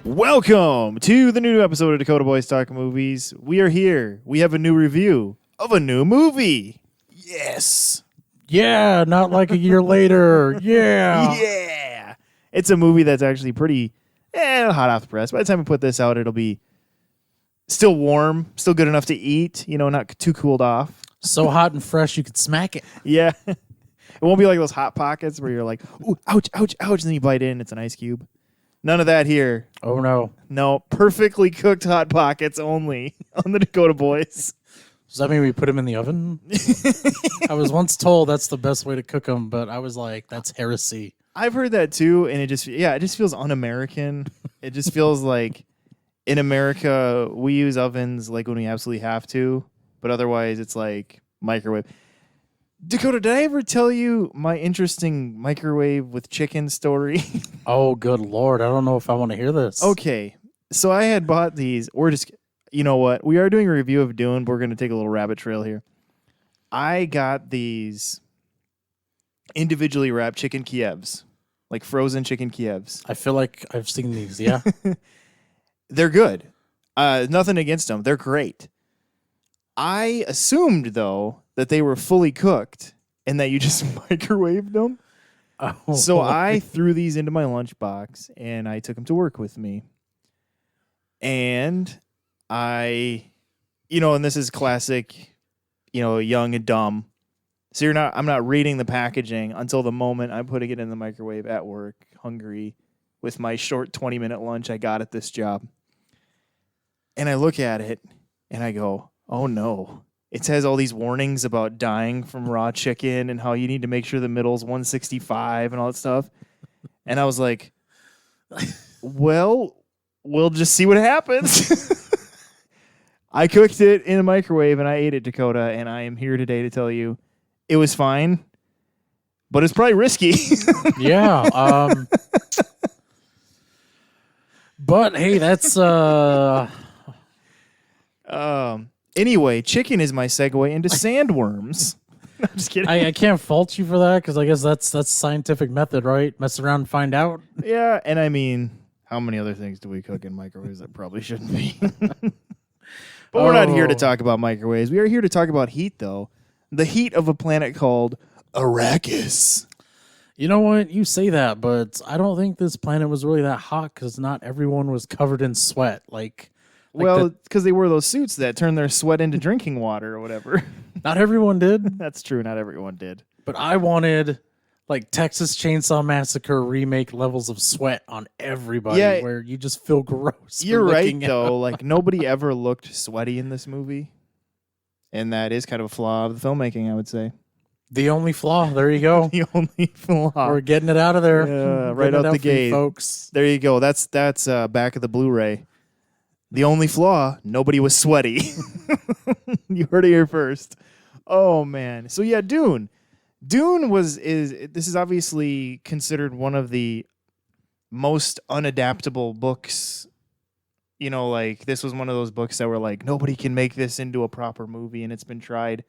Welcome to the new episode of Dakota Boys Talk Movies. We are here. We have a new review of a new movie. Yes. Yeah, not like a year later. Yeah. Yeah. It's a movie that's actually pretty hot off the press. By the time we put this out, it'll be still warm, still good enough to eat, not too cooled off. So hot and fresh you could smack it. Yeah. It won't be like those Hot Pockets where you're like, ooh, ouch, ouch, ouch, and then you bite in, it's an ice cube. None of that here. Oh, no. No, perfectly cooked Hot Pockets only on the Dakota Boys. Does that mean we put them in the oven? I was once told that's the best way to cook them, but I was like, that's heresy. I've heard that too, and it just feels un-American. It just feels like in America, we use ovens like when we absolutely have to, but otherwise it's like microwave. Dakota, did I ever tell you my interesting microwave with chicken story? Oh, good Lord. I don't know if I want to hear this. Okay, so I had bought these, you know what? We are doing a review of Dune, but we're going to take a little rabbit trail here. I got these individually wrapped chicken Kievs, like frozen chicken Kievs. I feel like I've seen these, yeah. They're good. Nothing against them. They're great. I assumed, though, that they were fully cooked and that you just microwaved them. Oh. So I threw these into my lunchbox and I took them to work with me. And and this is classic, young and dumb. So I'm not reading the packaging until the moment I'm putting it in the microwave at work, hungry, with my short 20-minute lunch I got at this job. And I look at it and I go, oh no. It says all these warnings about dying from raw chicken and how you need to make sure the middle's 165 and all that stuff. And I was like, well, we'll just see what happens. I cooked it in a microwave and I ate it, Dakota, and I am here today to tell you it was fine, but it's probably risky. Yeah. But hey, that's Anyway, chicken is my segue into sandworms. I'm just kidding. I can't fault you for that because I guess that's scientific method, right? Mess around and find out. Yeah, and I mean, how many other things do we cook in microwaves that probably shouldn't be? But we're not here to talk about microwaves. We are here to talk about heat, though. The heat of a planet called Arrakis. You know what? You say that, but I don't think this planet was really that hot because not everyone was covered in sweat. Well, because they wore those suits that turn their sweat into drinking water or whatever. Not everyone did. That's true. Not everyone did. But I wanted Texas Chainsaw Massacre remake levels of sweat on everybody where you just feel gross. You're right, though. Nobody ever looked sweaty in this movie. And that is kind of a flaw of the filmmaking, I would say. The only flaw. There you go. The only flaw. We're getting it out of there. Right out the gate. Folks. There you go. That's back of the Blu-ray. The only flaw, nobody was sweaty. You heard it here first. Oh, man. So, yeah, Dune. Dune this is obviously considered one of the most unadaptable books. This was one of those books that were like, nobody can make this into a proper movie, and it's been tried.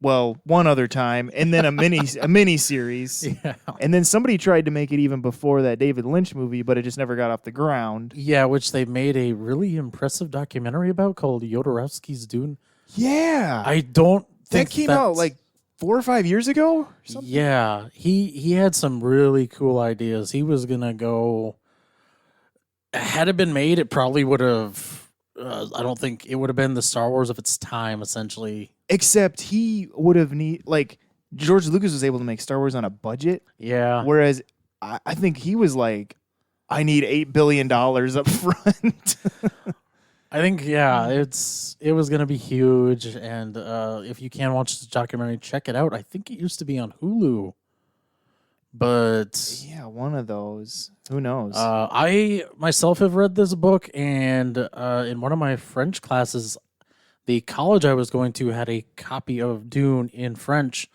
Well, one other time, and then a mini series, yeah. And then somebody tried to make it even before that David Lynch movie, but it just never got off the ground. Yeah, which they made a really impressive documentary about called Jodorowsky's Dune. Yeah, I don't think that came out 4 or 5 years ago. Or something? Yeah, he had some really cool ideas. He was gonna go. Had it been made, it probably would have. I don't think it would have been the Star Wars of its time, essentially. Except he would have George Lucas was able to make Star Wars on a budget. Yeah. Whereas I think he was like, I need $8 billion up front. I think, it was going to be huge. And if you can watch the documentary, check it out. I think it used to be on Hulu. But yeah, one of those. Who knows? I myself have read this book, and in one of my French classes, the college I was going to had a copy of Dune in French,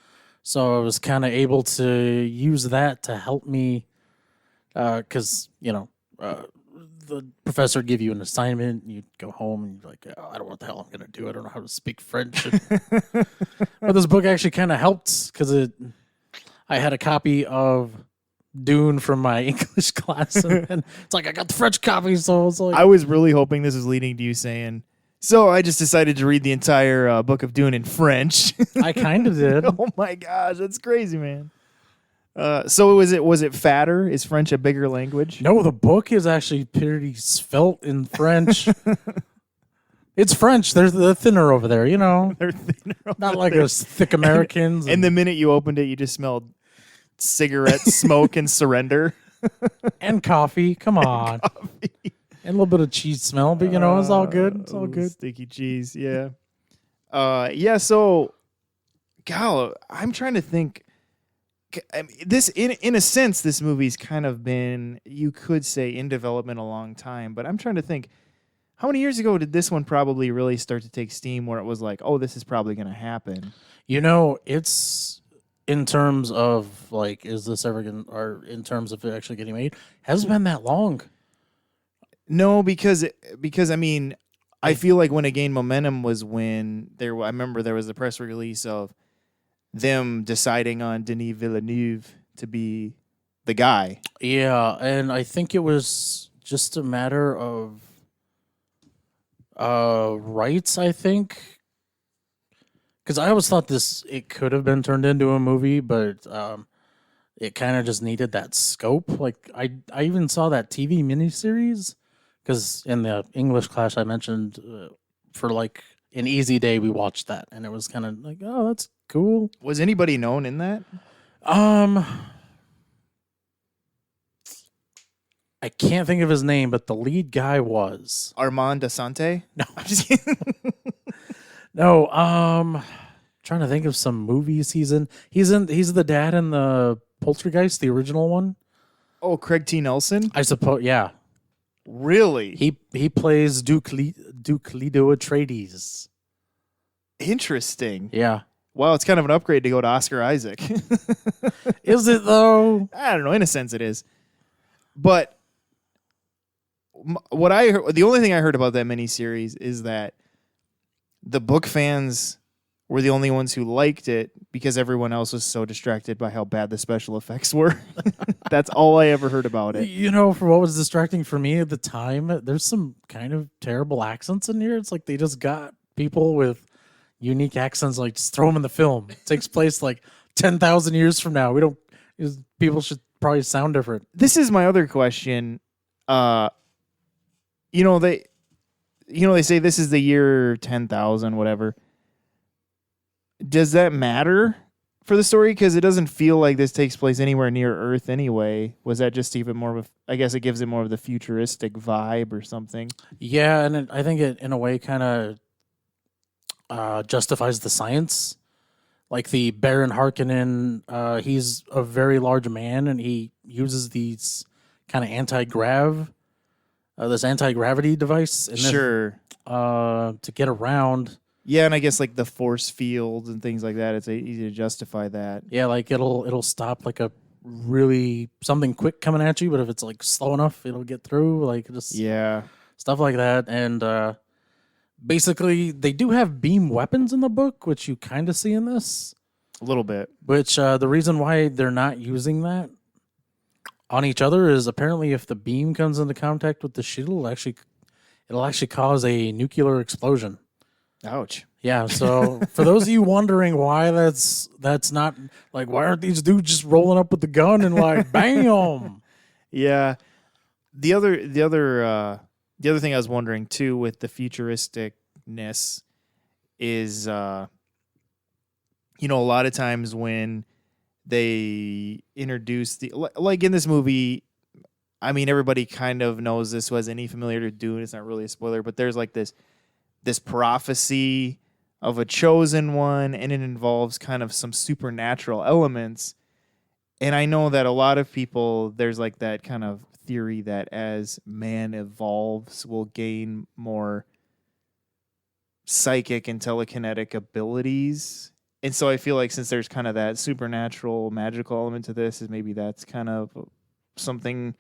so I was kind of able to use that to help me, because the professor would give you an assignment, and you'd go home and you're like, oh, I don't know what the hell I'm going to do. I don't know how to speak French. But this book actually kind of helped because I had a copy of Dune from my English class, and then it's like I got the French copy, so it's like I was really hoping this was leading to you saying, so I just decided to read the entire book of Dune in French. I kind of did. Oh my gosh, that's crazy, man. So was it fatter? Is French a bigger language? No, the book is actually pretty svelte in French. It's French. They're thinner over there, you know. They're thinner over Not like there. us thick Americans. And the minute you opened it, you just smelled cigarette smoke and surrender. and coffee. Come on. And a little bit of cheese smell, but you know, it's all good. It's all good. Sticky cheese, yeah. Yeah, so gal, I'm trying to think. I mean, this in a sense, this movie's kind of been, you could say, in development a long time, but I'm trying to think, how many years ago did this one probably really start to take steam where it was like, oh, this is probably going to happen? You know, it's in terms of like, is this ever going to, or in terms of it actually getting made, hasn't been that long. No, because I mean, I feel like when it gained momentum was when I remember there was a press release of them deciding on Denis Villeneuve to be the guy. Yeah, and I think it was just a matter of rights, I think. Because I always thought it could have been turned into a movie, but it kind of just needed that scope. Like, I even saw that TV miniseries, because in the English class I mentioned, for like an easy day, we watched that, and it was kind of like, oh, that's cool. Was anybody known in that? I can't think of his name, but the lead guy was Armand Asante? No. I'm just kidding. no. Trying to think of some movies he's in. He's the dad in the Poltergeist, the original one. Oh, Craig T. Nelson? I suppose. Yeah, Really? he plays Duke Leto Atreides. Interesting. Yeah. Wow, it's kind of an upgrade to go to Oscar Isaac. Is it though? I don't know. In a sense, it is. But what I heard, the only thing I heard about that miniseries is that the book fans were the only ones who liked it because everyone else was so distracted by how bad the special effects were. That's all I ever heard about it. You know, for what was distracting for me at the time, there's some kind of terrible accents in here. It's like they just got people with unique accents, like just throw them in the film. It takes place like 10,000 years from now. People should probably sound different. This is my other question. They say this is the year 10,000, whatever. Does that matter for the story? Because it doesn't feel like this takes place anywhere near Earth anyway. Was that just even more of I guess it gives it more of the futuristic vibe or something? Yeah, and I think it, in a way, kind of justifies the science. Like the Baron Harkonnen, he's a very large man, and he uses these kind of this anti-gravity device Sure. to get around. Yeah, and I guess like the force fields and things like that, it's easy to justify that. Yeah, like it'll stop like a really something quick coming at you, but if it's like slow enough, it'll get through. Like just stuff like that. And basically, they do have beam weapons in the book, which you kind of see in this. A little bit. Which the reason why they're not using that on each other is apparently if the beam comes into contact with the shield, it'll actually cause a nuclear explosion. Ouch. Yeah, so for those of you wondering why that's not like, why aren't these dudes just rolling up with the gun and like bam? Yeah. The other thing I was wondering too with the futuristicness is a lot of times when they introduce like in this movie, I mean everybody kind of knows this, who has any familiar to Dune, it's not really a spoiler, but there's like this prophecy of a chosen one, and it involves kind of some supernatural elements. And I know that a lot of people, there's like that kind of theory that as man evolves, we'll gain more psychic and telekinetic abilities. And so I feel like since there's kind of that supernatural, magical element to this, is maybe that's kind of something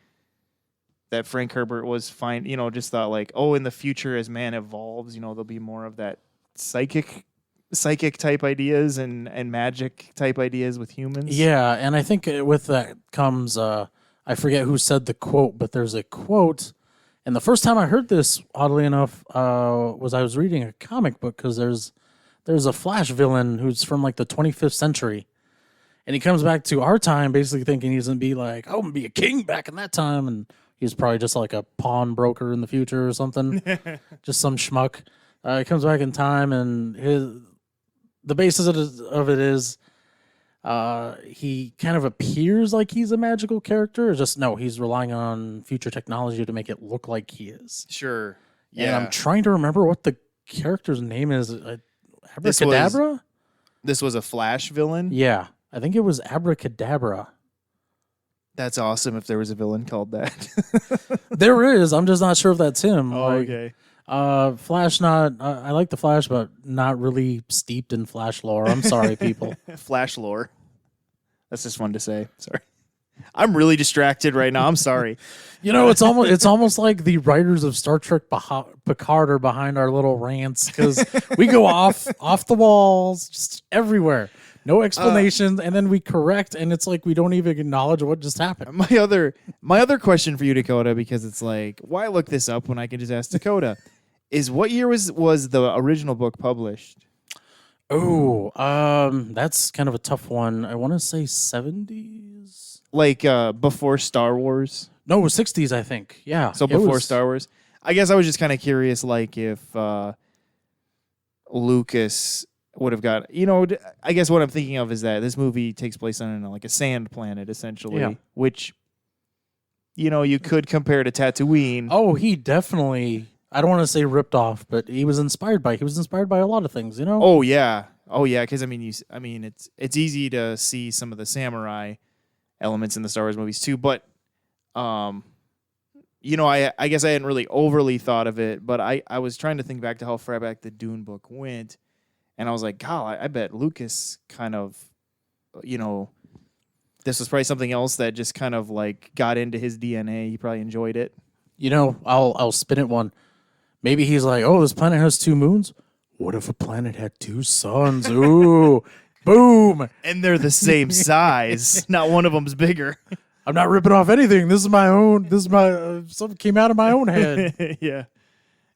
that Frank Herbert was just thought like, oh, in the future as man evolves, there'll be more of that psychic psychic type ideas and magic type ideas with humans. Yeah, and I think with that comes I forget who said the quote, but there's a quote. And the first time I heard this, oddly enough, was I was reading a comic book because there's a Flash villain who's from like the 25th century, and he comes back to our time, basically thinking he's gonna be like, "Oh, I'm gonna be a king back in that time," and he's probably just like a pawnbroker in the future or something, just some schmuck. He comes back in time, and the basis of it is he kind of appears like he's a magical character. It's just no, he's relying on future technology to make it look like he is. Sure. And Yeah. I'm trying to remember what the character's name is. Abracadabra? This was a Flash villain? Yeah, I think it was Abracadabra. That's awesome if there was a villain called that. There is. I'm just not sure if that's him. Okay. Flash not I like the Flash, but not really steeped in Flash lore. I'm sorry, people. Flash lore. That's just fun to say. Sorry. I'm really distracted right now. I'm sorry. It's almost like the writers of Star Trek Picard are behind our little rants because we go off the walls just everywhere. No explanation, and then we correct, and it's like we don't even acknowledge what just happened. My other question for you, Dakota, because it's like, why look this up when I can just ask Dakota, is what year was the original book published? Oh, that's kind of a tough one. I want to say 70s. Like before Star Wars? No, it was 60s, I think. Yeah. So before Star Wars? I guess I was just kind of curious, like if Lucas would have got, I guess what I'm thinking of is that this movie takes place on like a sand planet, essentially, which, you could compare to Tatooine. Oh, he definitely, I don't want to say ripped off, but he was inspired by a lot of things, Oh yeah, because it's easy to see some of the samurai elements in the Star Wars movies too, but I guess I hadn't really overly thought of it, but I was trying to think back to how far back the Dune book went, and I was like, God, I bet Lucas kind of, this was probably something else that just kind of like got into his DNA. He probably enjoyed it. I'll spin it one. Maybe he's like, oh, this planet has 2 moons. What if a planet had 2 suns? Ooh, boom. And they're the same size. Not one of them's bigger. I'm not ripping off anything. This is my own. This is my something came out of my own head. Yeah.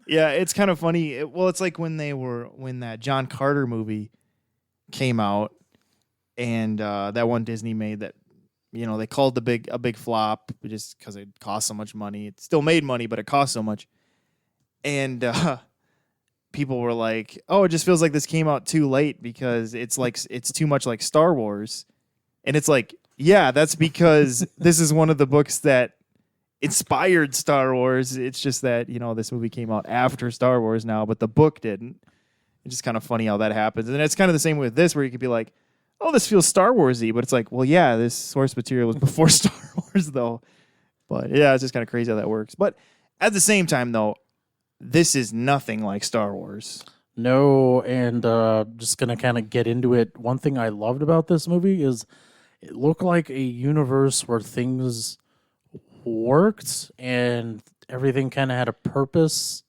Yeah, it's kind of funny. It's like when that John Carter movie came out, and that one Disney made that, they called a big flop just because it cost so much money. It still made money, but it cost so much. And people were like, "Oh, it just feels like this came out too late because it's too much like Star Wars." And it's like, yeah, that's because this is one of the books that inspired Star Wars. It's just that, this movie came out after Star Wars now, but the book didn't. It's just kind of funny how that happens. And it's kind of the same with this, where you could be like, oh, this feels Star Wars-y, but it's like, well, yeah, this source material was before Star Wars, though. But yeah, it's just kind of crazy how that works. But at the same time, though, this is nothing like Star Wars. No, and just going to kind of get into it. One thing I loved about this movie is it looked like a universe where things worked and everything kind of had a purpose.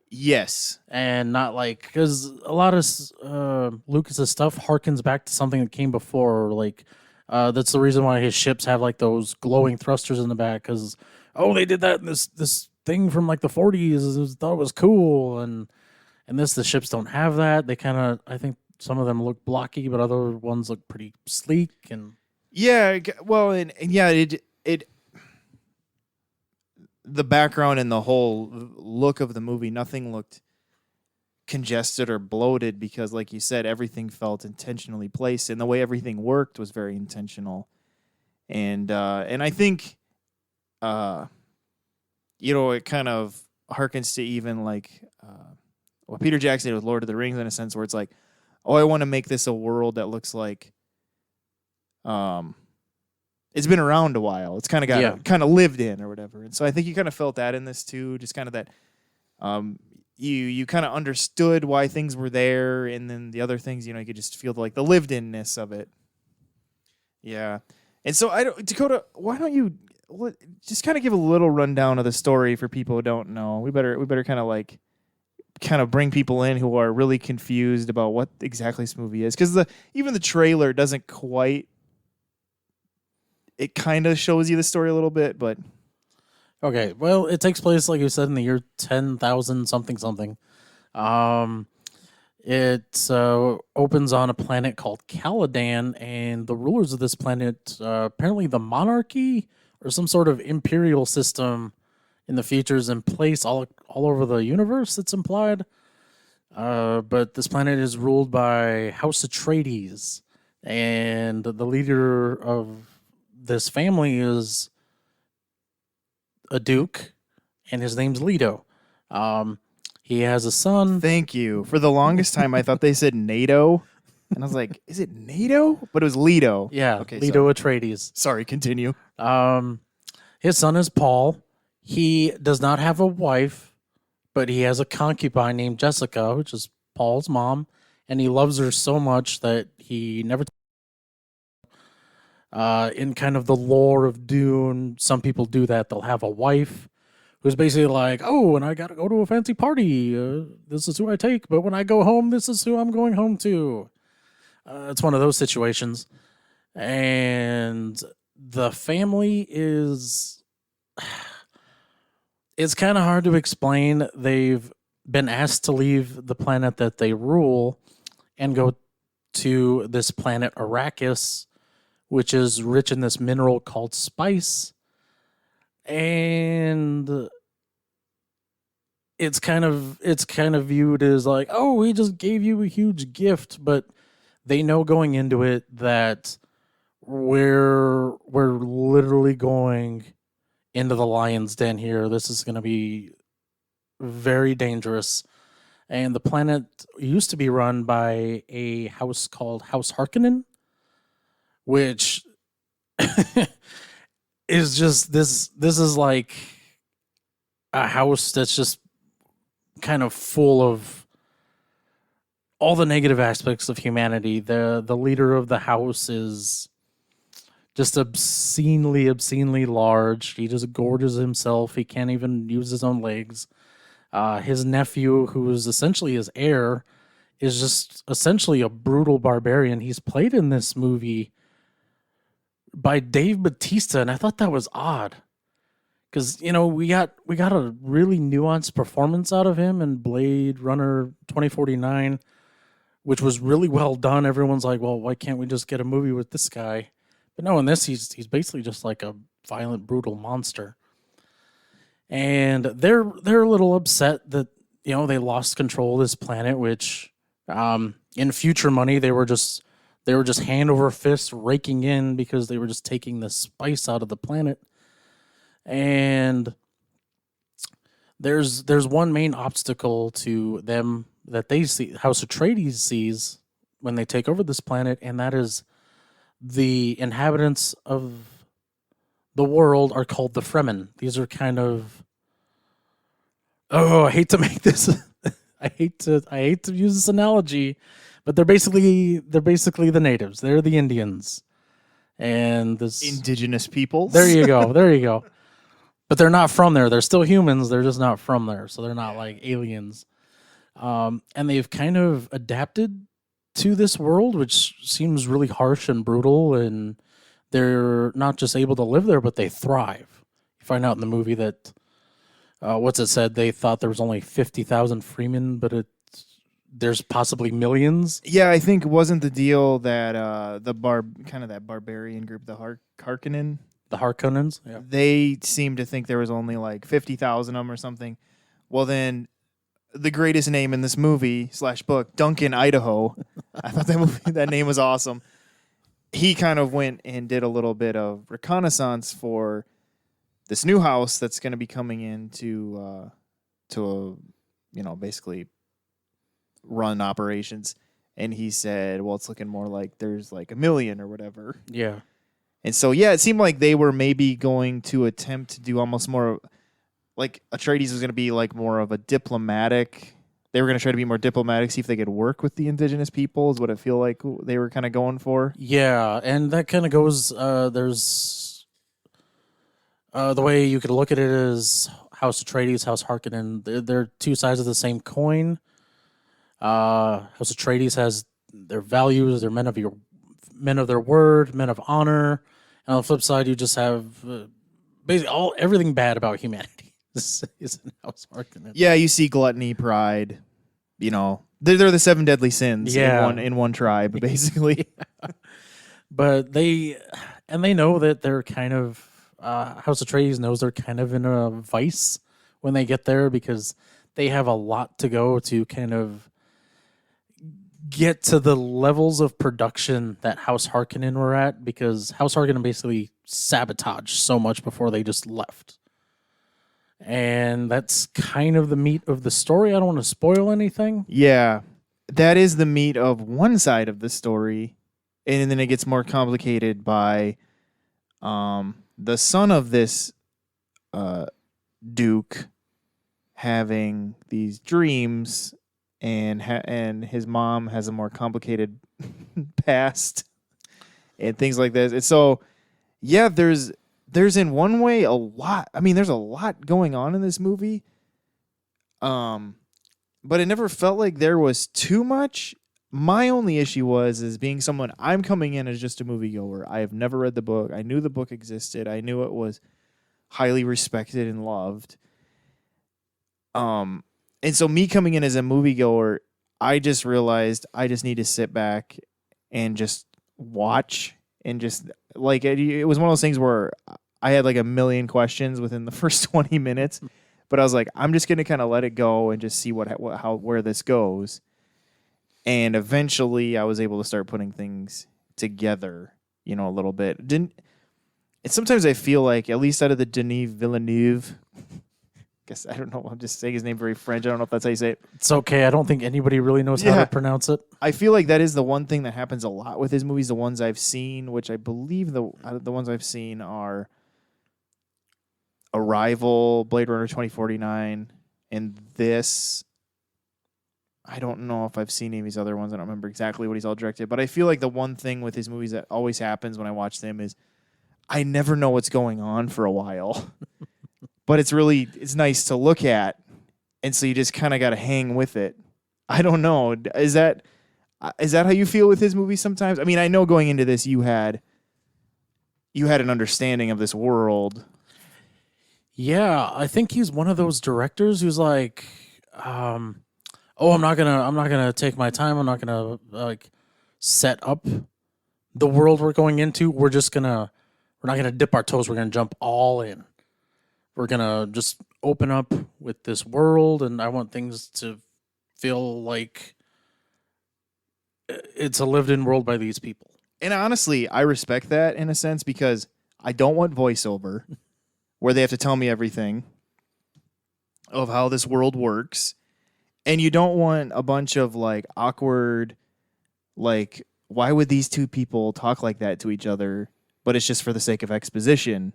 Yes. And not like, because a lot of Lucas's stuff harkens back to something that came before. Like, that's the reason why his ships have like those glowing thrusters in the back, because, they did that in this thing from like the 40s. Thought it was cool. And the ships don't have that. They kind of, I think some of them look blocky, but other ones look pretty sleek. And yeah, well, and yeah, it the background and the whole look of the movie, nothing looked congested or bloated because, like you said, everything felt intentionally placed, and the way everything worked was very intentional. And I think, it kind of harkens to even like what Peter Jackson did with Lord of the Rings in a sense, where it's like, oh, I want to make this a world that looks like, it's been around a while. It's kind of kind of lived in or whatever. And so I think you kind of felt that in this too, just kind of that you kind of understood why things were there, and then the other things, you could just feel like the lived-inness of it. Yeah. And so Dakota, why don't you just kind of give a little rundown of the story for people who don't know? We better kind of like kind of bring people in who are really confused about what exactly this movie is, because even the trailer doesn't quite. It kind of shows you the story a little bit, but Okay, well, it takes place, like you said, in the year 10,000 something something. It opens on a planet called Caladan, and the rulers of this planet, apparently the monarchy or some sort of imperial system in the future, is in place all over the universe. It's implied, but this planet is ruled by House Atreides, and the leader of this family is a duke, and his name's Leto. He has a son. thank you. For the longest time, I thought they said NATO, and I was like, "Is it NATO?" But it was Leto. Yeah, Okay. Leto Atreides. Sorry. Continue. His son is Paul. He does not have a wife, but he has a concubine named Jessica, which is Paul's mom, and he loves her so much that he never. In kind of the lore of Dune, some people do that. They'll have a wife who's basically like, "Oh, and I got to go to a fancy party. This is who I take, but when I go home, this is who I'm going home to." It's one of those situations. And the family is... It's kind of hard to explain. They've been asked to leave the planet that they rule and go to this planet Arrakis, which is rich in this mineral called spice. And it's kind of viewed as like, oh, we just gave you a huge gift, but they know going into it that we're literally going into the lion's den here. This is going to be very dangerous. And the planet used to be run by a house called House Harkonnen, which is just this is like a house that's just kind of full of all the negative aspects of humanity. The leader of the house is just obscenely large. He just gorges himself. He can't even use his own legs. His nephew, who is essentially his heir, is just essentially a brutal barbarian. He's played in this movie by Dave Bautista, and I thought that was odd. Because, you know, we got a really nuanced performance out of him in Blade Runner 2049, which was really well done. Everyone's like, well, why can't we just get a movie with this guy? But no, in this, he's basically just like a violent, brutal monster. And they're a little upset that, you know, they lost control of this planet, which in future money they were just hand over fist raking in because they were just taking the spice out of the planet. And there's one main obstacle to them that they see, House Atreides sees when they take over this planet, and that is the inhabitants of the world are called the Fremen. These are kind of... Oh, I hate to make this... I hate to use this analogy, but they're basically the natives. They're the Indians. And this... Indigenous peoples. There you go. But they're not from there. They're still humans. They're just not from there. So they're not like aliens. And they've kind of adapted to this world, which seems really harsh and brutal. And they're not just able to live there, but they thrive. You find out in the movie that, what's it said? They thought there was only 50,000 freemen, but there's possibly millions. Yeah, I think wasn't the deal that that barbarian group, the Harkonnen. The Harkonnens? Yeah. They seemed to think there was only like 50,000 of them or something. Well, then the greatest name in this movie / book, Duncan Idaho. I thought that name was awesome. He kind of went and did a little bit of reconnaissance for this new house that's going to be coming in to basically run operations. And he said, well, it's looking more like there's like 1 million or whatever. Yeah. And so, yeah, it seemed like they were maybe going to attempt to do almost more like Atreides was going to be like more of a diplomatic. They were going to try to be more diplomatic, see if they could work with the indigenous peoples. What it feel like they were kind of going for. Yeah, and that kind of goes. There's the way you could look at it is House Atreides, House Harkonnen. They're two sides of the same coin. House Atreides has their values. They're men of their word, men of honor. And on the flip side, you just have basically everything bad about humanity. This is in House Harkonnen. Yeah, you see gluttony, pride. They're the 7 deadly sins in one tribe, basically. But they know that they're kind of House Atreides knows they're kind of in a vice when they get there because they have a lot to go to kind of get to the levels of production that House Harkonnen were at, because House Harkonnen basically sabotaged so much before they just left. And that's kind of the meat of the story. I don't want to spoil anything. Yeah, that is the meat of one side of the story. And then it gets more complicated by the son of this Duke having these dreams, and his mom has a more complicated past and things like this. And so, yeah, there's in one way a lot. I mean, there's a lot going on in this movie. But it never felt like there was too much. My only issue is being someone, I'm coming in as just a moviegoer. I have never read the book. I knew the book existed. I knew it was highly respected and loved. And so me coming in as a moviegoer, I just realized I just need to sit back and just watch, and just like it was one of those things where I had like a million questions within the first 20 minutes, but I was like, I'm just going to kind of let it go and just see where this goes. And eventually I was able to start putting things together, a little bit. And sometimes I feel like, at least out of the Denis Villeneuve, guess I don't know, I'm just saying his name very French. I don't know if that's how you say it. It's okay. I don't think anybody really knows how to pronounce it. I feel like that is the one thing that happens a lot with his movies, the ones I've seen, which I believe the ones I've seen are Arrival, Blade Runner 2049, and this. I don't know if I've seen any of these other ones. I don't remember exactly what he's all directed, but I feel like the one thing with his movies that always happens when I watch them is I never know what's going on for a while. But it's nice to look at, and so you just kind of got to hang with it. I don't know. Is that how you feel with his movies sometimes? I mean, I know going into this you had an understanding of this world. Yeah, I think he's one of those directors who's like, I'm not gonna take my time. I'm not gonna set up the world we're going into. We're not gonna dip our toes. We're gonna jump all in. We're gonna just open up with this world, and I want things to feel like it's a lived-in world by these people. And honestly, I respect that in a sense, because I don't want voiceover where they have to tell me everything of how this world works. And you don't want a bunch of awkward, why would these two people talk like that to each other? But it's just for the sake of exposition,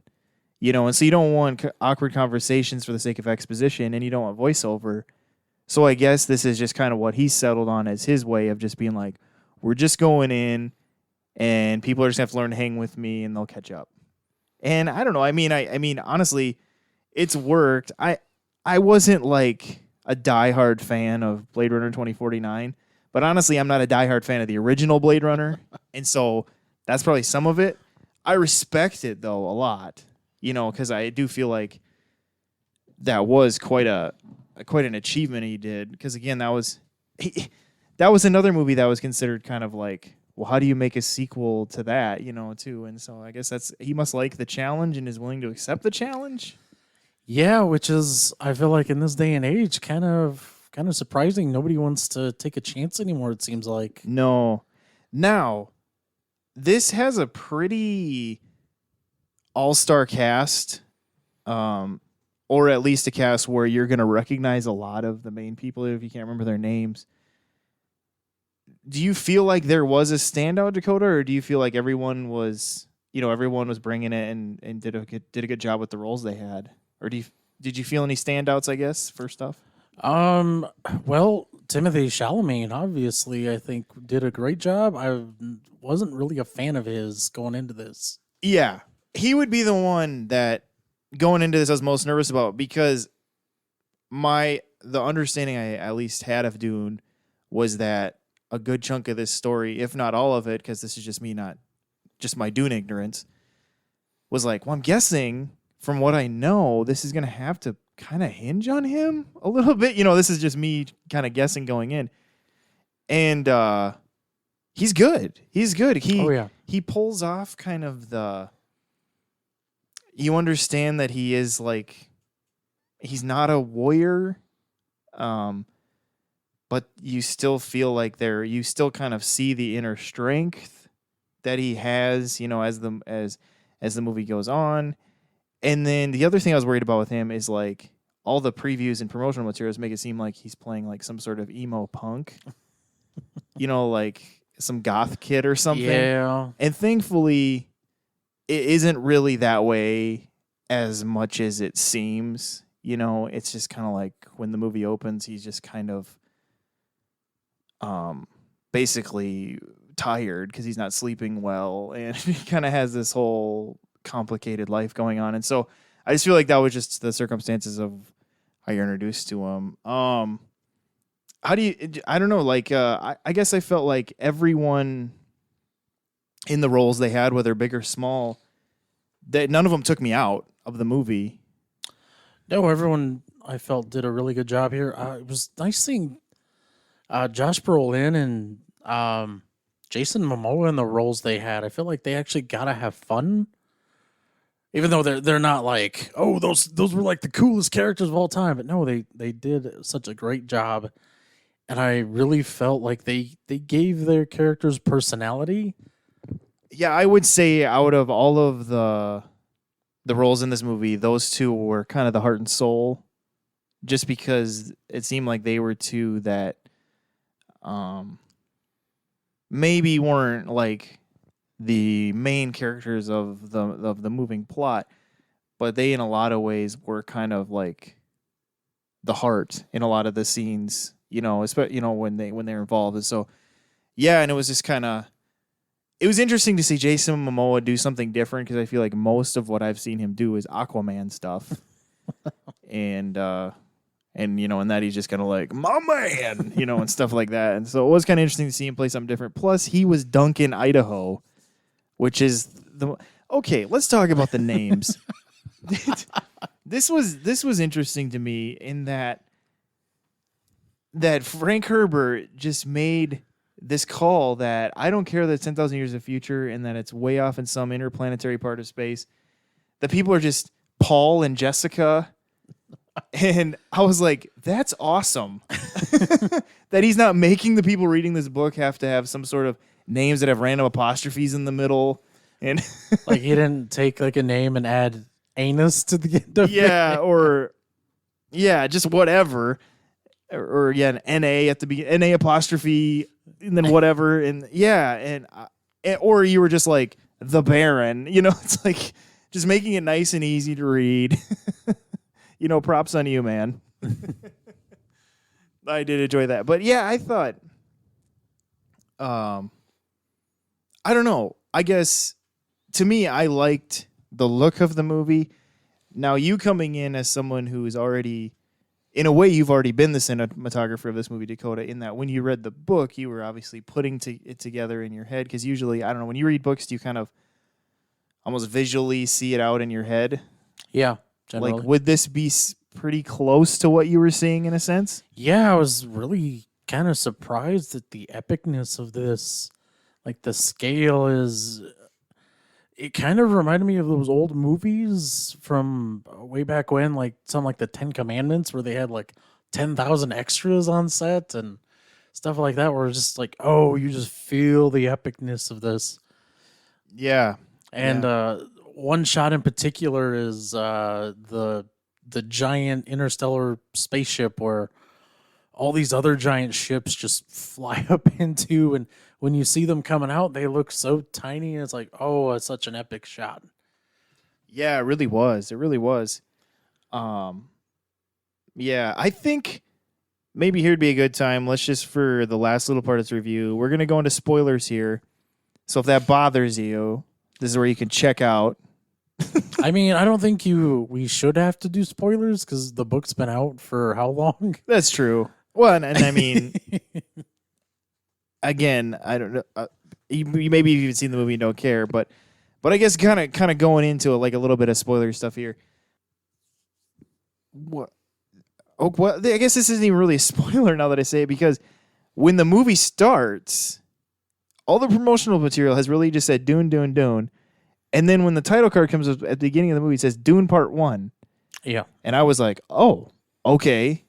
and so you don't want awkward conversations for the sake of exposition, and you don't want voiceover. So I guess this is just kind of what he's settled on as his way of just being like, we're just going in, and people are just going to have to learn to hang with me, and they'll catch up. And I don't know. I mean, honestly, it's worked. I wasn't like a diehard fan of Blade Runner 2049, but honestly, I'm not a diehard fan of the original Blade Runner, and so that's probably some of it. I respect it though a lot, because I do feel like that was quite an achievement he did. Because again, that was another movie that was considered kind of like, well, how do you make a sequel to that, too? And so I guess he must like the challenge and is willing to accept the challenge. Yeah, which is, I feel like in this day and age, kind of surprising. Nobody wants to take a chance anymore, it seems like. No. Now, this has a pretty all-star cast, or at least a cast where you're going to recognize a lot of the main people if you can't remember their names. Do you feel like there was a standout, Dakota, or do you feel like everyone was bringing it and did a good job with the roles they had? Or did you feel any standouts, I guess, first off? Well, Timothée Chalamet, obviously, I think did a great job. I wasn't really a fan of his going into this. Yeah. He would be the one that going into this I was most nervous about, because the understanding I at least had of Dune was that a good chunk of this story, if not all of it, because this is just me, not just my Dune ignorance, was like, well, I'm guessing from what I know, this is going to have to kind of hinge on him a little bit. This is just me kind of guessing going in. And he's good. He's good. He pulls off kind of you understand that he is like, he's not a warrior, but you still feel like you still kind of see the inner strength that he has, as the movie goes on. And then the other thing I was worried about with him is like all the previews and promotional materials make it seem like he's playing like some sort of emo punk, like some goth kid or something. Yeah. And thankfully, it isn't really that way as much as it seems. It's just kind of like when the movie opens, he's just kind of basically tired because he's not sleeping well, and he kind of has this whole complicated life going on. And so I just feel like that was just the circumstances of how you're introduced to him. How do you, I don't know, like, I guess I felt like everyone in the roles they had, whether big or small, that none of them took me out of the movie. No, everyone I felt did a really good job here. It was nice seeing Josh Brolin and Jason Momoa in the roles they had. I feel like they actually gotta have fun, even though they're not like, oh, those were like the coolest characters of all time. But no, they did such a great job, and I really felt like they gave their characters personality. Yeah, I would say out of all of the roles in this movie, those two were kind of the heart and soul, just because it seemed like they were two that maybe weren't like the main characters of the moving plot, but they in a lot of ways were kind of like the heart in a lot of the scenes, especially when they're involved. And so yeah, and it was just kind of, it was interesting to see Jason Momoa do something different, because I feel like most of what I've seen him do is Aquaman stuff. and in that he's just kind of like, my man, and stuff like that. And so it was kind of interesting to see him play something different. Plus, he was Duncan, Idaho, which is okay, let's talk about the names. This was interesting to me in that Frank Herbert just made this call that I don't care that it's 10,000 years of future and that it's way off in some interplanetary part of space. The people are just Paul and Jessica. And I was like, that's awesome. That he's not making the people reading this book have to have some sort of names that have random apostrophes in the middle. And like he didn't take like a name and add anus to the end of yeah, it. or yeah, just whatever. Or an NA at the beginning, NA apostrophe, and then whatever. And yeah, and or you were just like the Baron, it's like just making it nice and easy to read. Props on you, man. I did enjoy that. But yeah, I thought, I don't know. I guess to me, I liked the look of the movie. Now, you coming in as someone who is already, in a way, you've already been the cinematographer of this movie, Dakota, in that when you read the book, you were obviously putting it together in your head. Because usually, I don't know, when you read books, do you kind of almost visually see it out in your head? Yeah, generally. Like, would this be pretty close to what you were seeing in a sense? Yeah, I was really kind of surprised at the epicness of this. Like, the scale is... It kind of reminded me of those old movies from way back when, like something like the 10 Commandments, where they had like 10,000 extras on set and stuff like that, where it's just like, oh, you just feel the epicness of this. Yeah. And one shot in particular is the giant interstellar spaceship where all these other giant ships just fly up into, and when you see them coming out, they look so tiny, and it's like, oh, it's such an epic shot. Yeah, it really was. It really was. Yeah, I think maybe here'd be a good time. Let's just, for the last little part of this review, we're going to go into spoilers here. So if that bothers you, this is where you can check out. I mean, I don't think we should have to do spoilers because the book's been out for how long? That's true. Well, and I mean, again, I don't know. You maybe you've even seen the movie and don't care, but I guess kind of going into like a little bit of spoiler stuff here. What? Oh, well, I guess this isn't even really a spoiler now that I say it, because when the movie starts, all the promotional material has really just said Dune, Dune, Dune. And then when the title card comes up at the beginning of the movie, it says Dune Part 1. Yeah. And I was like, oh, okay.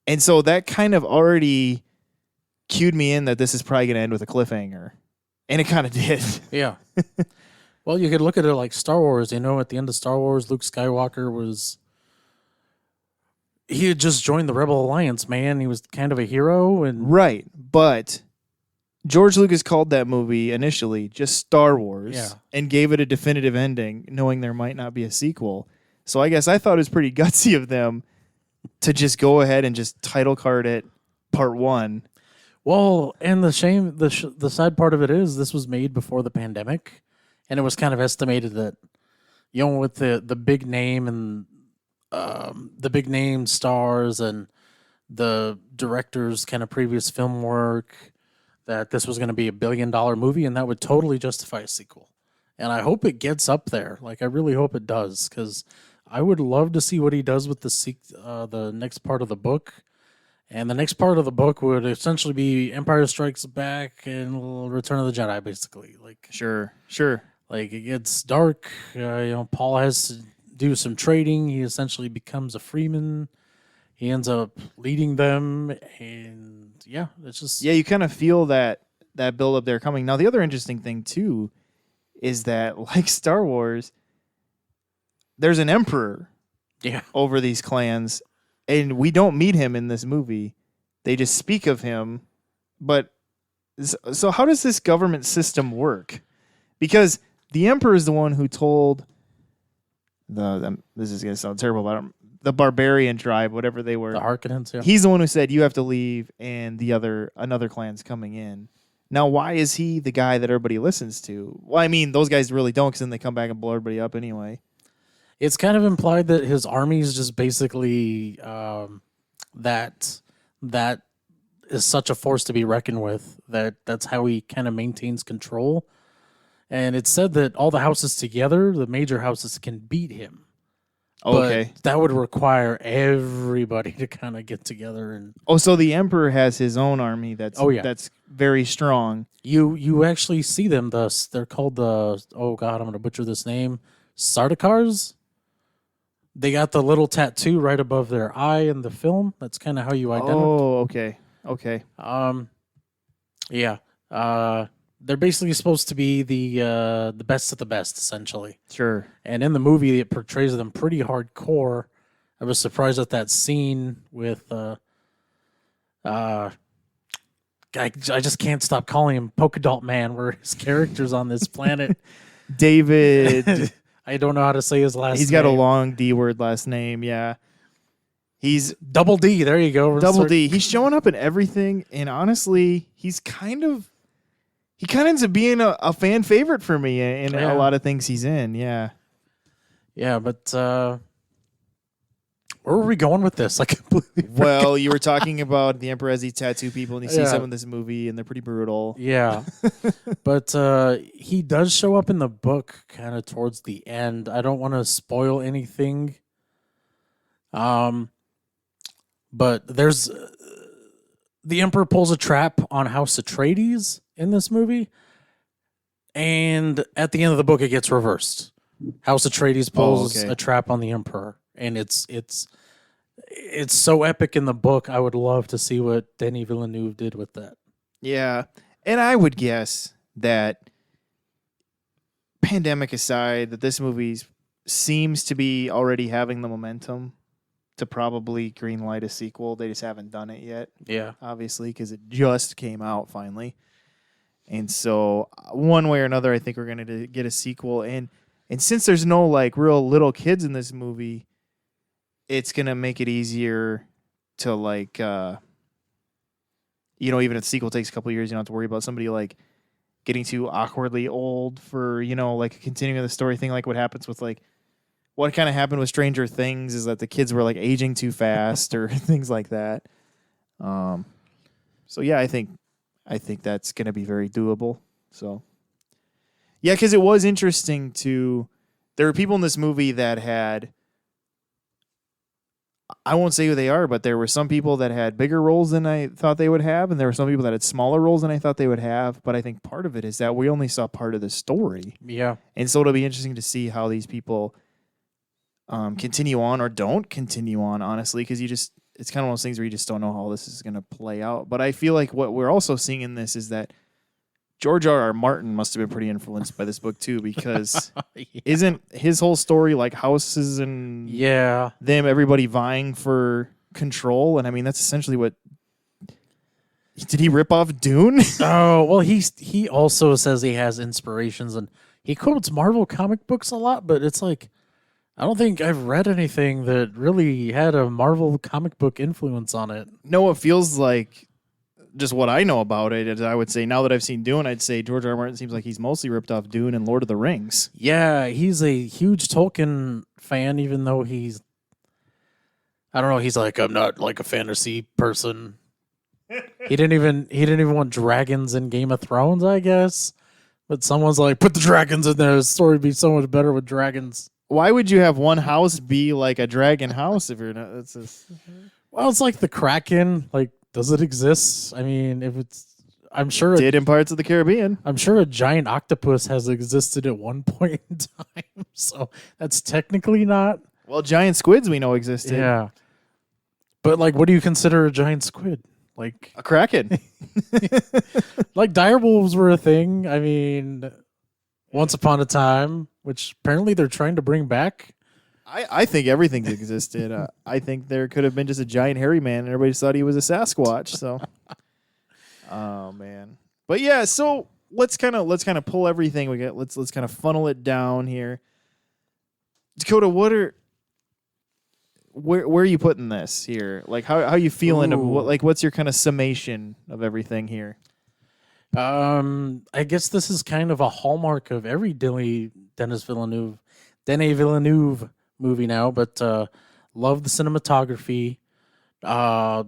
And so that kind of already cued me in that this is probably going to end with a cliffhanger. And it kind of did. Yeah. Well, you could look at it like Star Wars. At the end of Star Wars, Luke Skywalker he had just joined the Rebel Alliance, man. He was kind of a hero. Right. But George Lucas called that movie initially just Star Wars and gave it a definitive ending, knowing there might not be a sequel. So I guess I thought it was pretty gutsy of them to just go ahead and just title card it Part 1. Well, and the sad part of it is this was made before the pandemic, and it was kind of estimated that, with the big name and the big name stars and the director's kind of previous film work, that this was going to be $1 billion movie, and that would totally justify a sequel. And I hope it gets up there. Like, I really hope it does, because I would love to see what he does with the next part of the book. And the next part of the book would essentially be Empire Strikes Back and Return of the Jedi, basically. Like, Sure. Like, it gets dark. Paul has to do some trading. He essentially becomes a freeman. He ends up leading them, and it's just... Yeah, you kind of feel that build up there coming. Now, the other interesting thing, too, is that, like Star Wars, there's an emperor over these clans, and we don't meet him in this movie. They just speak of him. But, so how does this government system work? Because the emperor is the one who told this is going to sound terrible, but the barbarian tribe, whatever they were. The Harkonnens, yeah. He's the one who said, you have to leave, and another clan's coming in. Now, why is he the guy that everybody listens to? Well, I mean, those guys really don't, because then they come back and blow everybody up anyway. It's kind of implied that his army is just basically that is such a force to be reckoned with, that's how he kind of maintains control. And it's said that all the houses together, the major houses, can beat him. Okay. But that would require everybody to kind of get together. And so the emperor has his own army that's very strong. You actually see them. They're called I'm going to butcher this name. Sardaukars. They got the little tattoo right above their eye in the film. That's kind of how you identify. Oh, okay. Yeah. They're basically supposed to be the best of the best, essentially. Sure. And in the movie, it portrays them pretty hardcore. I was surprised at that scene with I just can't stop calling him Polka Dot Man, where his character's on this planet. David. I don't know how to say his last name. He's got a long D word last name, yeah. He's Double D, there you go. Double D. He's showing up in everything, and honestly, he kind of ends up being a fan favorite for me in a lot of things he's in, yeah. Yeah, but where were we going with this? I completely forgot. Well, you were talking about the Emperor has these tattoo people, and you see some in this movie, and they're pretty brutal. Yeah. But he does show up in the book kind of towards the end. I don't want to spoil anything. But there's... the Emperor pulls a trap on House Atreides in this movie, and at the end of the book, it gets reversed. House Atreides pulls a trap on the Emperor, and it's so epic in the book. I would love to see what Denis Villeneuve did with that. Yeah, and I would guess that, pandemic aside, that this movie seems to be already having the momentum to probably greenlight a sequel. They just haven't done it yet. Yeah. Obviously, because it just came out finally. And so, one way or another, I think we're going to get a sequel. And since there's no, like, real little kids in this movie, it's going to make it easier to, like, even if the sequel takes a couple of years, you don't have to worry about somebody, like, getting too awkwardly old for, like, continuing the story thing, like what happens with, like, what kind of happened with Stranger Things is that the kids were like aging too fast or things like that. So yeah, I think that's gonna be very doable. So yeah, because it was interesting to. There were people in this movie that had. I won't say who they are, but there were some people that had bigger roles than I thought they would have, and there were some people that had smaller roles than I thought they would have. But I think part of it is that we only saw part of the story. Yeah. And so it'll be interesting to see how these people continue on or don't continue on, honestly, because it's kind of one of those things where you just don't know how this is going to play out. But I feel like what we're also seeing in this is that George R.R. Martin must have been pretty influenced by this book too, because isn't his whole story like houses and them, everybody vying for control? And I mean, that's essentially what. Did he rip off Dune? Oh, well, he also says he has inspirations, and he quotes Marvel comic books a lot, but it's like, I don't think I've read anything that really had a Marvel comic book influence on it. No, it feels like just what I know about it. Is I would say now that I've seen Dune, I'd say George R. R. Martin seems like he's mostly ripped off Dune and Lord of the Rings. Yeah, he's a huge Tolkien fan, even though he's, I don't know, he's like, I'm not like a fantasy person. He didn't even want dragons in Game of Thrones, I guess. But someone's like, put the dragons in there. The story would be so much better with dragons. Why would you have one house be like a dragon house if you're not? Well, it's like the Kraken. Like, does it exist? I mean, if it's, I'm sure it did in parts of the Caribbean. I'm sure a giant octopus has existed at one point in time. So that's technically not. Well, giant squids we know existed. Yeah. But like, what do you consider a giant squid? Like a kraken. Like direwolves were a thing. I mean, once upon a time, which apparently they're trying to bring back. I think everything's existed. I think there could have been just a giant hairy man, and everybody thought he was a Sasquatch. So, oh man, but yeah. So let's kind of pull everything we get. Let's kind of funnel it down here. Dakota, where are you putting this here? Like how you feeling? What's your kind of summation of everything here? I guess this is kind of a hallmark of every Denis Villeneuve movie now, but love the cinematography. The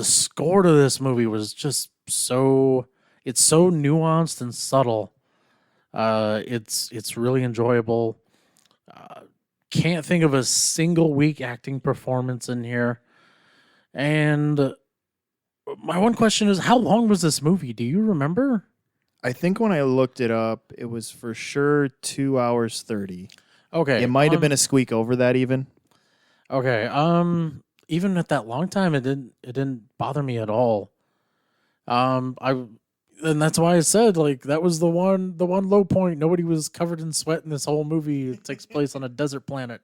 score to this movie was just it's so nuanced and subtle. It's really enjoyable. Can't think of a single weak acting performance in here. And my one question is, how long was this movie? Do you remember? I think when I looked it up, it was for sure 2 hours 30. Okay. It might have been a squeak over that even. Okay. Even at that long time, it didn't bother me at all. And that's why I said, like, that was the one low point. Nobody was covered in sweat in this whole movie. It takes place on a desert planet.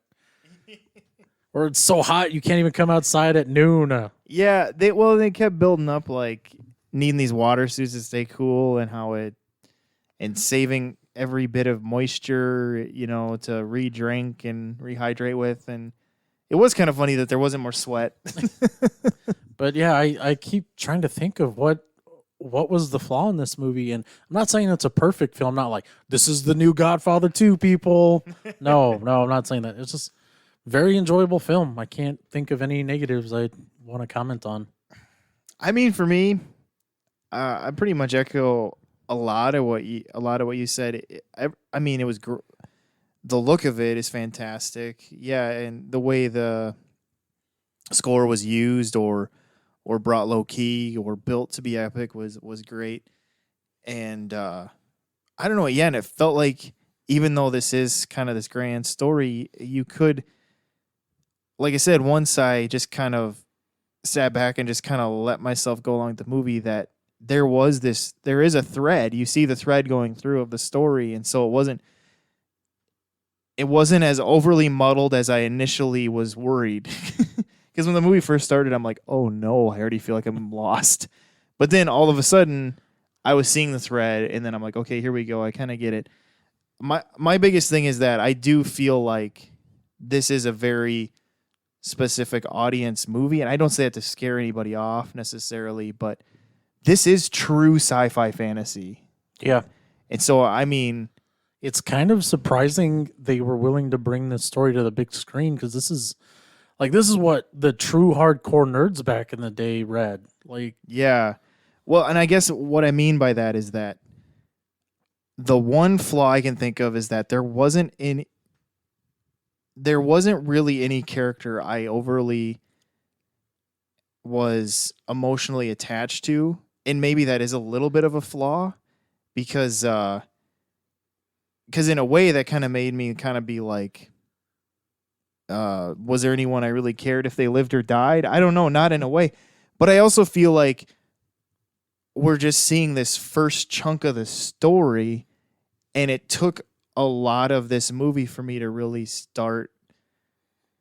Or it's so hot you can't even come outside at noon. Yeah, they kept building up like needing these water suits to stay cool and saving every bit of moisture, to re-drink and rehydrate with. And it was kind of funny that there wasn't more sweat. But yeah, I keep trying to think of what was the flaw in this movie. And I'm not saying it's a perfect film. Not like, this is the new Godfather 2, people. No, I'm not saying that. It's just very enjoyable film. I can't think of any negatives I want to comment on. I mean, for me, I pretty much echo a lot of what you said. I mean, it was the look of it is fantastic. Yeah, and the way the score was used or brought low key or built to be epic was great. And I don't know. Yeah, and it felt like even though this is kind of this grand story, you could, like I said, once I just kind of sat back and just kind of let myself go along with the movie, that there is a thread. You see the thread going through of the story, and so it wasn't as overly muddled as I initially was worried. Because when the movie first started, I'm like, oh no, I already feel like I'm lost. But then all of a sudden, I was seeing the thread, and then I'm like, okay, here we go. I kind of get it. My biggest thing is that I do feel like this is a very specific audience movie, and I don't say that to scare anybody off necessarily, but this is true sci-fi fantasy. Yeah. And so, I mean, It's kind of surprising they were willing to bring this story to the big screen because this is what the true hardcore nerds back in the day read. Like, Yeah. Well, and I guess what I mean by that is that the one flaw I can think of is that there wasn't really any character I overly was emotionally attached to, and maybe that is a little bit of a flaw because in a way that kind of made me kind of be like, was there anyone I really cared if they lived or died? I don't know, not in a way, but I also feel like we're just seeing this first chunk of the story, and it took a lot of this movie for me to really start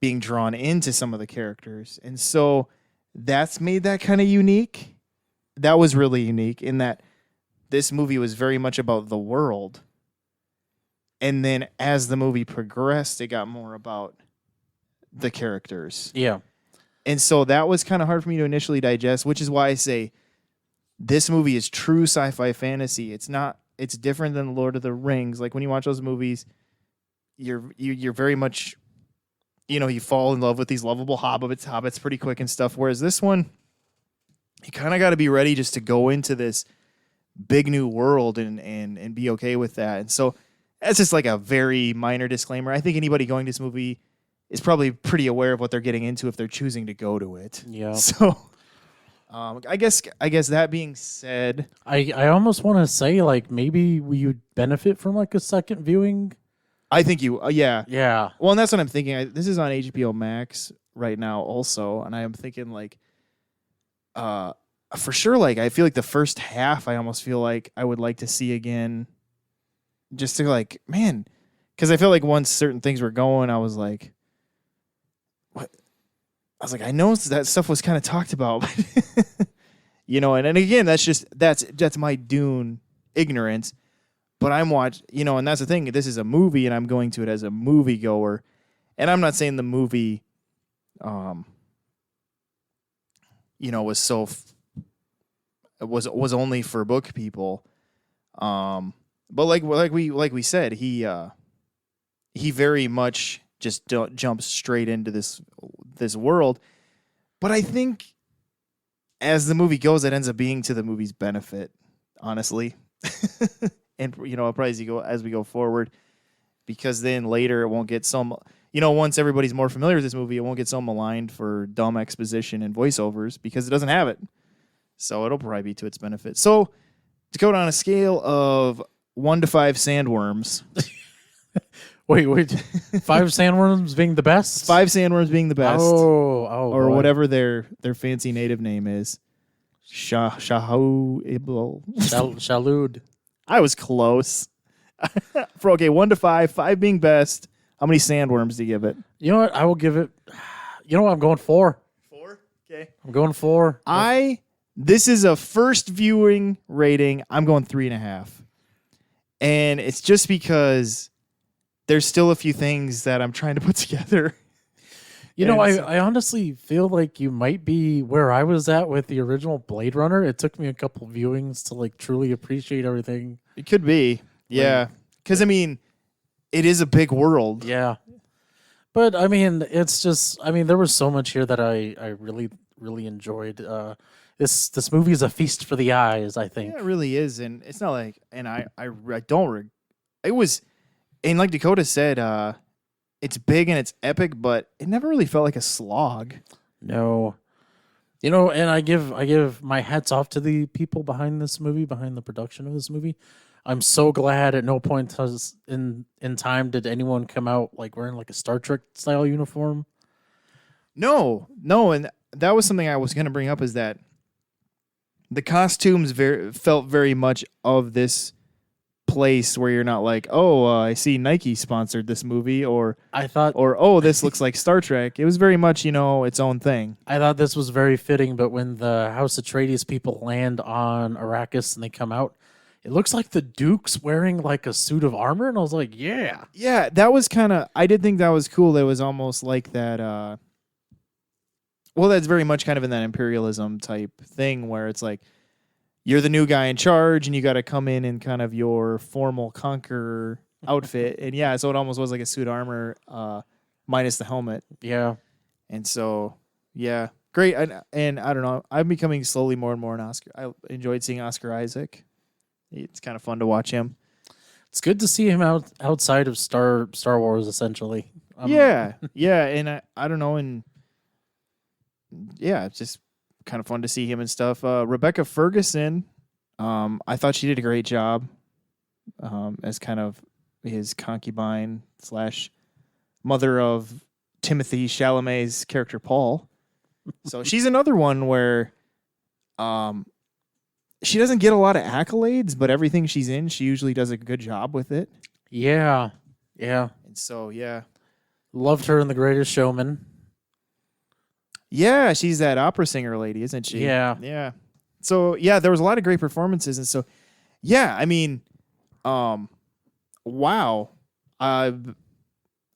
being drawn into some of the characters. And so that's made that kind of unique. That was really unique in that this movie was very much about the world. And then as the movie progressed, it got more about the characters. yeah. And so that was kind of hard for me to initially digest, which is why I say this movie is true sci-fi fantasy. It's different than Lord of the Rings. Like when you watch those movies, you're very much, you fall in love with these lovable hobbits pretty quick and stuff. Whereas this one, you kind of got to be ready just to go into this big new world and be okay with that. And so that's just like a very minor disclaimer. I think anybody going to this movie is probably pretty aware of what they're getting into if they're choosing to go to it. Yeah. So I guess that being said, I almost want to say like maybe we would benefit from like a second viewing. I think yeah. Yeah. Well, and that's what I'm thinking. This is on HBO Max right now also, and I am thinking like for sure, like I feel like the first half I almost feel like I would like to see again, just to like, man, because I feel like once certain things were going, I was like, what? I was like, I know that stuff was kind of talked about, and again, that's my Dune ignorance. But I'm and that's the thing. This is a movie, and I'm going to it as a moviegoer, and I'm not saying the movie, was only for book people, but like we said, he very much just jumps straight into this world. But I think as the movie goes, it ends up being to the movie's benefit, honestly. And probably as we go forward, because then later it won't get so once everybody's more familiar with this movie, it won't get so maligned for dumb exposition and voiceovers because it doesn't have it. So it'll probably be to its benefit. So Dakota, on a scale of 1 to 5 sandworms. Wait. 5 sandworms being the best? 5 sandworms being the best. Oh, or boy. whatever their fancy native name is. Shalud. I was close. 1 to 5, 5 being best. How many sandworms do you give it? You know what? I will give it. You know what? I'm going 4. 4? Okay. I'm going 4. This is a first viewing rating. I'm going 3.5. And it's just because there's still a few things that I'm trying to put together. I honestly feel like you might be where I was at with the original Blade Runner. It took me a couple viewings to like truly appreciate everything. It could be. Yeah. Because, it is a big world. Yeah. But, it's just, there was so much here that I really, really enjoyed. This movie is a feast for the eyes, I think. Yeah, it really is. And it's not like, and I don't, it was, and like Dakota said, it's big and it's epic, but it never really felt like a slog. No. And I give my hats off to the people behind this movie, behind the production of this movie. I'm so glad at no point in time did anyone come out like wearing like a Star Trek style uniform. No, and that was something I was going to bring up, is that the costumes felt very much of this place where you're not like, I see Nike sponsored this movie, or this looks like Star Trek. It was very much, its own thing. I thought this was very fitting, but when the House Atreides people land on Arrakis and they come out, it looks like the Duke's wearing like a suit of armor, and I was like, yeah. Yeah, that was I did think that was cool. It was almost like that, that's very much kind of in that imperialism type thing where it's like, you're the new guy in charge, and you got to come in kind of your formal conqueror outfit, and yeah, so it almost was like a suit armor minus the helmet. Yeah. And so, yeah, great. And I don't know, I'm becoming slowly more and more an Oscar. I enjoyed seeing Oscar Isaac. It's kind of fun to watch him. It's good to see him outside of Star Wars, essentially. Yeah, and I don't know, and yeah, it's just kind of fun to see him and stuff. Rebecca Ferguson, I thought she did a great job as kind of his concubine / mother of Timothy Chalamet's character Paul. So she's another one where she doesn't get a lot of accolades, but everything she's in, she usually does a good job with it. Yeah. And so, yeah. Loved her in The Greatest Showman. Yeah, she's that opera singer lady, isn't she? Yeah. So, yeah, there was a lot of great performances. And so, yeah, I mean, wow. I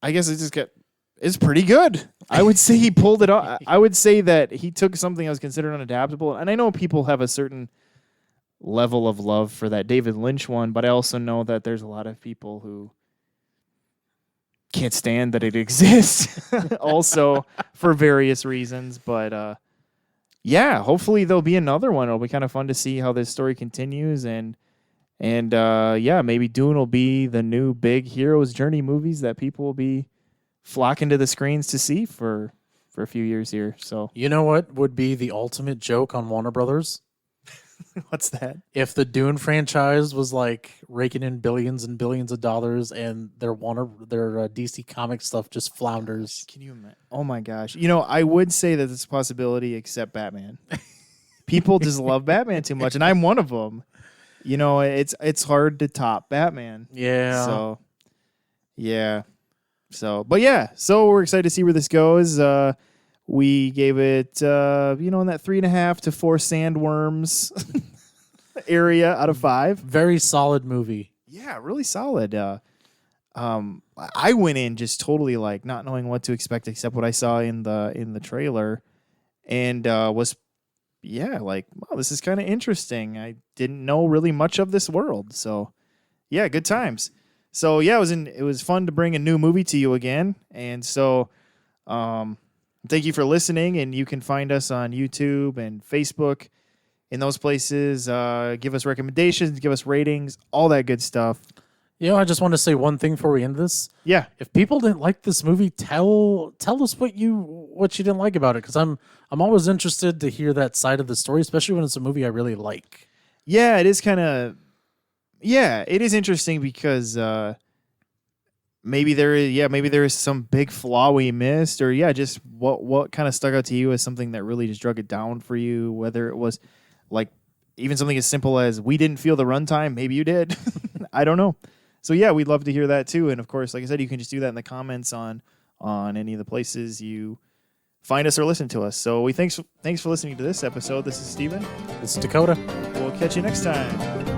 guess it's pretty good. I would say he pulled it off. I would say that he took something that was considered unadaptable. And I know people have a certain level of love for that David Lynch one, but I also know that there's a lot of people who can't stand that it exists also for various reasons. But yeah, hopefully there'll be another one. It'll be kind of fun to see how this story continues. And yeah, maybe Dune will be the new big hero's journey movies that people will be flocking to the screens to see for a few years here. So you know what would be the ultimate joke on Warner Brothers? What's that? If the Dune franchise was like raking in billions and billions of dollars, and their DC Comics stuff just flounders. Can you imagine? Oh my gosh! I would say that it's a possibility, except Batman. People just love Batman too much, and I'm one of them. It's hard to top Batman. Yeah. So, yeah. So, but yeah. So we're excited to see where this goes. We gave it, in that 3.5 to 4 sandworms area out of 5. Very solid movie. Yeah, really solid. I went in just totally like not knowing what to expect except what I saw in the trailer, and was like, wow, this is kind of interesting. I didn't know really much of this world, so yeah, good times. So yeah, it was fun to bring a new movie to you again, and so thank you for listening, and you can find us on YouTube and Facebook. In those places, give us recommendations, give us ratings, all that good stuff. I just want to say one thing before we end this. Yeah. If people didn't like this movie, tell us what you didn't like about it, because I'm always interested to hear that side of the story, especially when it's a movie I really like. Yeah, it is it is interesting because maybe there is some big flaw we missed, or just what kind of stuck out to you as something that really just drug it down for you, whether it was like even something as simple as we didn't feel the runtime, maybe you did. I don't know. So yeah, we'd love to hear that too. And of course, like I said, you can just do that in the comments on any of the places you find us or listen to us. So thanks for listening to this episode. This is Steven. This is Dakota. We'll catch you next time.